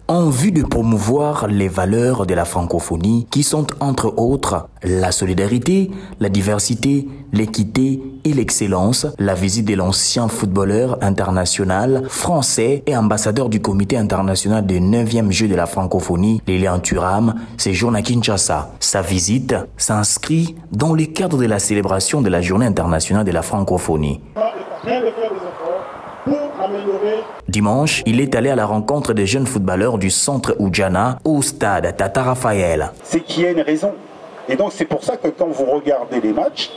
en vue de promouvoir les valeurs de la francophonie qui sont entre autres la solidarité, la diversité, l'équité et l'excellence. La visite de l'ancien footballeur international français et ambassadeur du comité international des 9e Jeux de la francophonie, Lilian Thuram, séjourne à Kinshasa. Sa visite s'inscrit dans le cadre de la célébration de la Journée internationale de la francophonie. Dimanche, il est allé à la rencontre des jeunes footballeurs du centre Oudjana au stade Tata Raphaël. C'est qu'il y a une raison. Et donc c'est pour ça que quand vous regardez les matchs,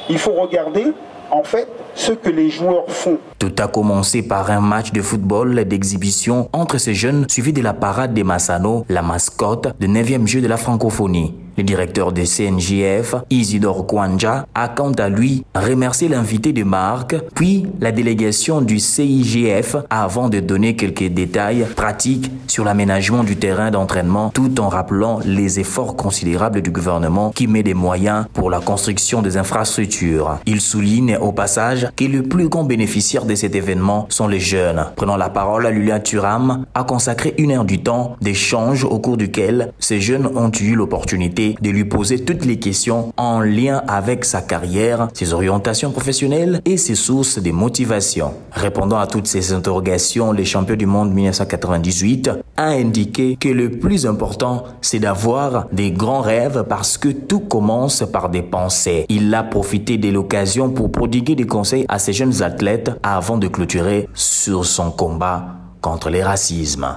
il faut regarder en fait ce que les joueurs font. Tout a commencé par un match de football d'exhibition entre ces jeunes suivi de la parade des Massano, la mascotte des 9e Jeux de la francophonie. Le directeur de CNJF, Isidore Kwanja, a quant à lui remercié l'invité de marque, puis la délégation du CIGF avant de donner quelques détails pratiques sur l'aménagement du terrain d'entraînement tout en rappelant les efforts considérables du gouvernement qui met des moyens pour la construction des infrastructures. Il souligne au passage que le plus grand bénéficiaire de cet événement sont les jeunes. Prenant la parole, Lilian Thuram a consacré 1 heure du temps d'échange au cours duquel ces jeunes ont eu l'opportunité de lui poser toutes les questions en lien avec sa carrière, ses orientations professionnelles et ses sources de motivation. Répondant à toutes ces interrogations, le champion du monde 1998 a indiqué que le plus important, c'est d'avoir des grands rêves parce que tout commence par des pensées. Il a profité de l'occasion pour prodiguer des conseils à ces jeunes athlètes avant de clôturer sur son combat contre les racismes.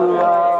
Okay.